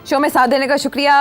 Show में साथ देने का शुक्रिया।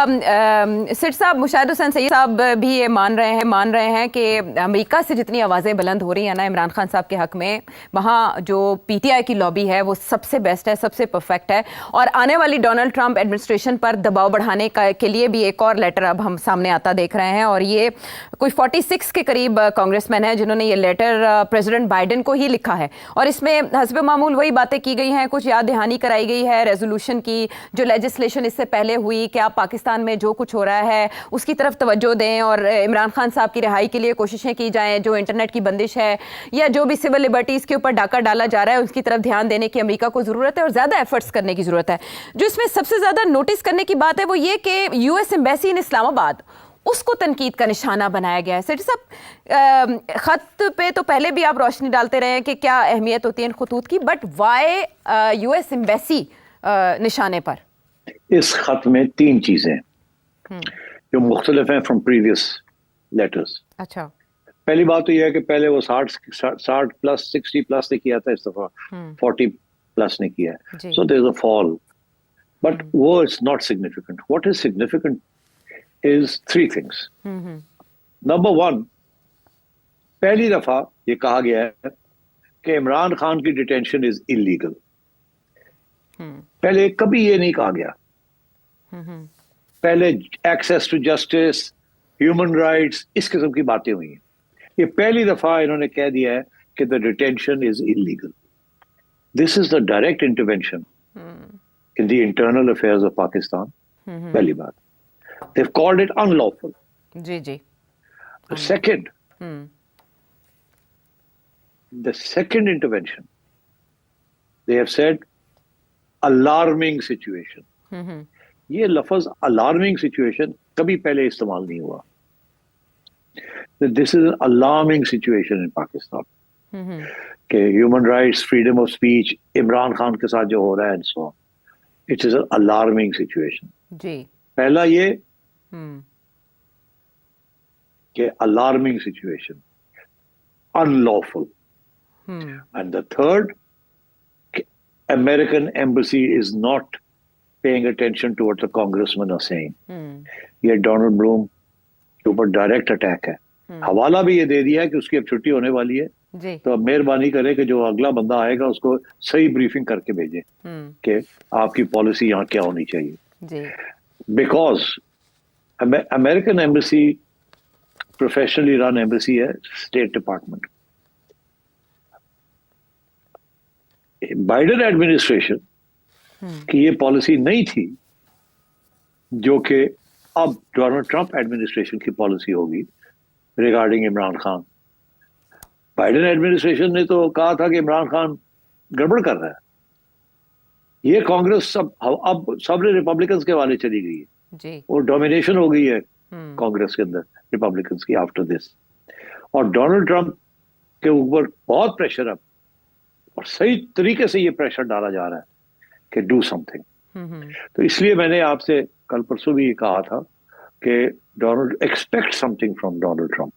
सिट साहब, मुशाहिद हुसैन सईद साहब भी ये मान रहे हैं कि अमेरिका से जितनी आवाज़ें बुलंद हो रही हैं ना इमरान खान साहब के हक़ में, वहाँ जो पीटीआई की लॉबी है वो सबसे बेस्ट है, सबसे परफेक्ट है। और आने वाली डोनाल्ड ट्रंप एडमिनिस्ट्रेशन पर दबाव बढ़ाने के लिए भी एक और लेटर अब हम सामने आता देख रहे हैं। और ये कोई 46 के करीब कांग्रेसमैन हैं जिन्होंने ये लेटर प्रेसिडेंट बाइडेन को ही लिखा है। और इसमें हस्ब मामूल वही बातें की गई हैं, कुछ याद दहानी कराई गई है रेजोल्यूशन की, जो लेजिस्लेशन इससे पहले हुई कि आप पाकिस्तान में जो कुछ हो रहा है उसकी तरफ तवज्जो दें और इमरान खान साहब की रिहाई के लिए कोशिशें की जाएं, जो इंटरनेट की बंदिश है या जो भी सिविल लिबर्टीज़ के ऊपर डाका डाला जा रहा है उसकी तरफ ध्यान देने की अमेरिका को ज़रूरत है और ज़्यादा एफर्ट्स करने की ज़रूरत है। जो इसमें सबसे ज़्यादा नोटिस करने की बात है वो ये कि यूएस एम्बेसी इन इस्लामाबाद, उसको तनकीद का निशाना बनाया गया है। सेठी साहब, ख़त पे तो पहले भी आप रोशनी डालते रहे हैं कि क्या अहमियत होती है इन खतूत की, बट वाई यूएस एम्बेसी निशाने पर? इस खत में 3 चीजें जो मुख्तलिफ हैं फ्रॉम प्रीवियस लेटर्स। अच्छा, पहली बात तो यह है कि पहले वो 60 प्लस 60 प्लस ने किया था, इस दफा 40 प्लस ने किया है। So there is a fall, but वो it's not significant. What is significant is 3 things. Number 1, पहली दफा ये कहा गया है कि इमरान खान की डिटेंशन इज इलीगल। पहले कभी ये नहीं कहा गया। पहले access to justice, human rights, इस किस्म की बातें हुई हैं। ये पहली दफा इन्होंने कह दिया है कि the detention is illegal. This is the direct intervention in the internal affairs of Pakistan. पहली बात, they've called it unlawful. Ji. The second intervention, they have said alarming situation. ये लफ्ज alarming situation कभी पहले इस्तेमाल नहीं हुआ। This is an alarming situation in Pakistan. कि human rights, freedom of speech, Imran Khan के साथ जो हो रहा है and so on. It is an alarming situation. जी। पहला ये कि alarming situation, unlawful, and the third, American embassy is not paying attention to what the congressmen are saying. ये डोनाल्ड ब्लूम के ऊपर डायरेक्ट अटैक है। हवाला भी ये दे दिया है कि उसकी अब छुट्टी होने वाली है जी। तो अब मेहरबानी करे कि जो अगला बंदा आएगा उसको सही ब्रीफिंग करके भेजे कि आपकी पॉलिसी यहाँ क्या होनी चाहिए जी। Because American embassy professionally run embassy है, स्टेट डिपार्टमेंट। बाइडेन एडमिनिस्ट्रेशन की ये पॉलिसी नहीं थी जो कि अब डोनाल्ड ट्रंप एडमिनिस्ट्रेशन की पॉलिसी होगी regarding Imran Khan. Biden administration ने तो कहा था कि इमरान खान गड़बड़ कर रहा है। ये कांग्रेस अब सब रिपब्लिकन्स के वाले चली गई है जी। और डोमिनेशन हो गई है कांग्रेस के अंदर रिपब्लिकन्स की आफ्टर दिस। और डोनाल्ड ट्रंप के ऊपर बहुत प्रेशर है और सही तरीके से ये प्रेशर डाला जा रहा है कि डू समथिंग। तो इसलिए मैंने आपसे कल परसों भी ये कहा था कि Donald expect something from Donald Trump.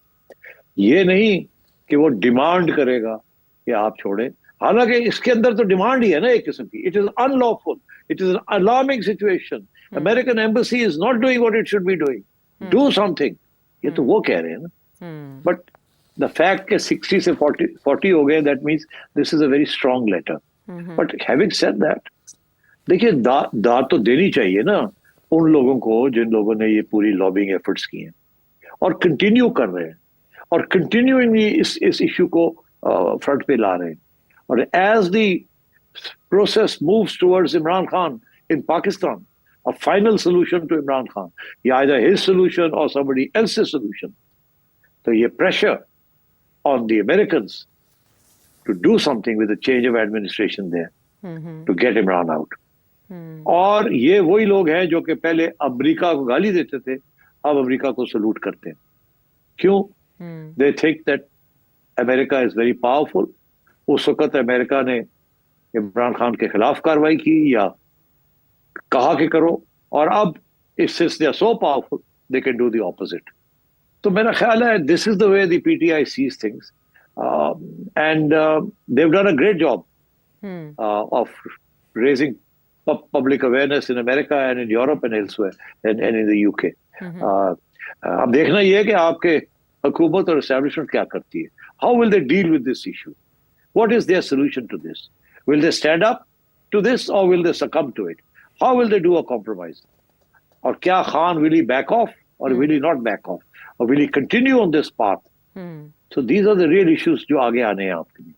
ये नहीं कि वो डिमांड करेगा कि आप छोड़ें, हालांकि इसके अंदर तो डिमांड ही है ना एक किस्म की। It is unlawful, it is an alarming situation, American embassy is not doing what it should be doing, do something. ये तो वो कह रहे हैं ना। बट द फैक्ट के 60 से 40 हो गए, that means this is a very strong letter. But having said that, देखिए दाद तो देनी चाहिए ना उन लोगों को जिन लोगों ने ये पूरी लॉबिंग एफर्ट्स की हैं और कंटिन्यू कर रहे हैं और कंटिन्यूइंगली इस इशू को फ्रंट पे ला रहे हैं। और as the process moves towards Imran Khan in Pakistan, a final solution to Imran Khan, either his solution or somebody else's solution. So ये pressure on the Americans to do something with the change of administration there to get Imran out. और ये वही लोग हैं जो कि पहले America को गाली देते थे, अब अमेरिका को सलूट करते हैं। क्यों? They think that America is very powerful. उस वक्त अमेरिका ने इमरान खान के खिलाफ कार्रवाई की या कहा कि करो, और अब इससे they are so powerful they can do the opposite. तो मेरा ख्याल है this is the way the PTI sees things and they have done a great job of raising public awareness in America and in Europe and elsewhere and in the UK. अब देखना ये है कि आपके हुकूमत और establishment क्या करती है. How will they deal with this issue? What is their solution to this? Will they stand up to this or will they succumb to it? How will they do a compromise? और क्या Khan will he back off or will he not back off? Or will he continue on this path? So these are the real issues जो आगे आने हैं आपके लिए.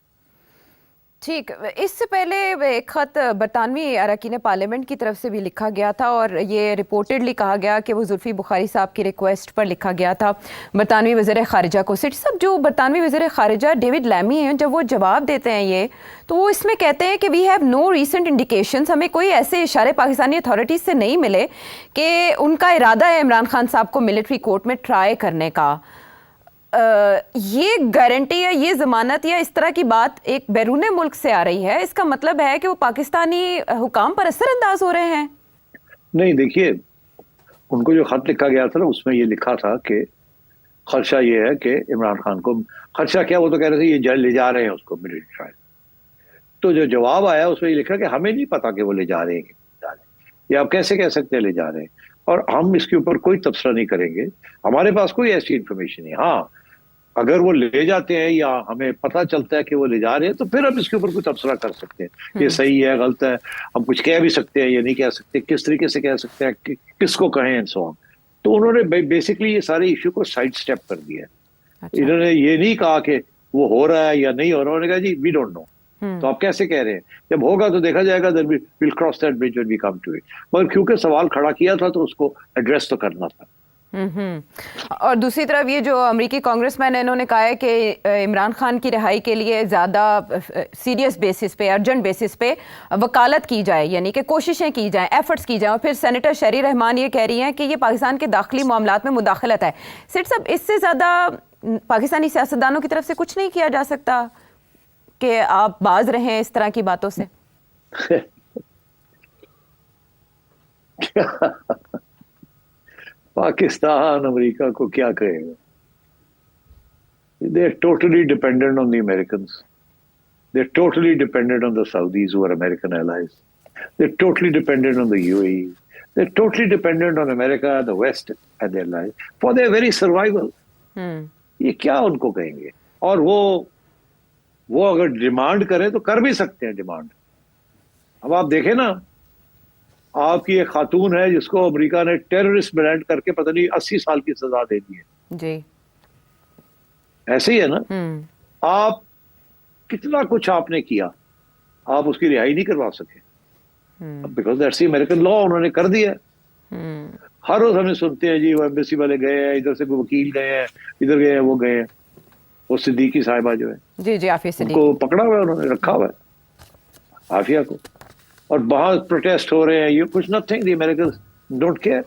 ठीक, इससे पहले एक खत बरतानवी अरकान पार्लियामेंट की तरफ से भी लिखा गया था और ये रिपोर्टेडली कहा गया कि वो जुल्फी बुखारी साहब की रिक्वेस्ट पर लिखा गया था बरतानवी वज़ीर ख़ारिजा को. सेठ साहब, जो बरतानवी वज़ीर ख़ारिजा डेविड लैमी हैं, जब वो जवाब देते हैं ये, तो वो इसमें कहते हैं कि we have no recent indications, हमें कोई ऐसे इशारे पाकिस्तानी अथॉरिटीज़ से नहीं मिले कि उनका इरादा है इमरान खान साहब को मिलिट्री कोर्ट में ट्राई करने का. ये गारंटी या ये ज़मानत या इस तरह की बात एक बैरून मुल्क से आ रही है, इसका मतलब है कि वो पाकिस्तानी हुकाम पर असरअंदाज हो रहे हैं? नहीं, देखिए, उनको जो खत लिखा गया था ना, उसमें ये लिखा था कि खदशा ये है कि इमरान खान को, खदशा क्या, वो तो कह रहे थे ये ले जा रहे हैं उसको मिलिट्री ट्रायल. तो जो जवाब आया उसमें ये लिखा कि हमें नहीं पता कि वो ले जा रहे हैं, ये आप कैसे कह सकते हैं ले जा रहे हैं, और हम इसके ऊपर कोई तबसरा नहीं करेंगे, हमारे पास कोई ऐसी इन्फॉर्मेशन नहीं. हाँ, अगर वो ले जाते हैं या हमें पता चलता है कि वो ले जा रहे हैं तो फिर हम इसके ऊपर कोई तबसरा कर सकते हैं, ये सही है गलत है, हम कुछ कह भी सकते हैं, ये नहीं कह सकते, किस तरीके से कह सकते हैं, किसको कहें एंड सो ऑन. तो उन्होंने बेसिकली ये सारे इशू को साइड स्टेप कर दिया है. अच्छा. इन्होंने ये नहीं कहा कि वो हो रहा है या नहीं हो रहा, उन्होंने कहा जी वी डोंट नो. तो आप कैसे कह रहे हैं, जब होगा तो देखा जाएगा, then we will cross that bridge when we come to it. मगर क्योंकि सवाल खड़ा किया था तो उसको एड्रेस तो करना था. और दूसरी तरफ ये जो अमेरिकी कांग्रेसमैन है, इन्होंने कहा है कि इमरान खान की रिहाई के लिए ज़्यादा सीरियस बेसिस पे, अर्जेंट बेसिस पे वकालत की जाए, यानी कि कोशिशें की जाएं, एफर्ट्स की जाएं. और फिर सेनेटर शहरी रहमान ये कह रही हैं कि ये पाकिस्तान के दाखिली मामलात में मुदाखलत है. सेठ साहब, इससे ज़्यादा पाकिस्तानी सियासतदानों की तरफ से कुछ नहीं किया जा सकता कि आप बाज रहें इस तरह की बातों से? पाकिस्तान अमेरिका को क्या कहेगा? They are totally dependent on the Americans. They're totally dependent on the Saudis, who are American allies. They're totally dependent on the UAE. They're totally dependent on America, the West and their allies for their very survival. ये क्या उनको कहेंगे? और वो अगर demand करें तो कर भी सकते हैं डिमांड. अब आप देखें ना, आपकी एक खातून है जिसको अमेरिका ने टेररिस्ट ब्रांड करके पता नहीं 80 साल की सजा दे दी है जी. ऐसे ही है ना. आप कितना कुछ आपने किया, आप उसकी रिहाई नहीं करवा सके, because that's the American law. उन्होंने कर दिया. हर रोज हमें सुनते हैं जी वो एम्बेसी वाले गए हैं, इधर से कोई वकील गए हैं, इधर गए हैं, वो गए हैं. वो सिद्दीकी साहिबा जो है, जी जी, आफिया सिद्दीकी को पकड़ा हुआ है, उन्होंने रखा हुआ है आफिया को, और बाहर प्रोटेस्ट हो रहे हैं. ये कुछ nothing, the American don't care.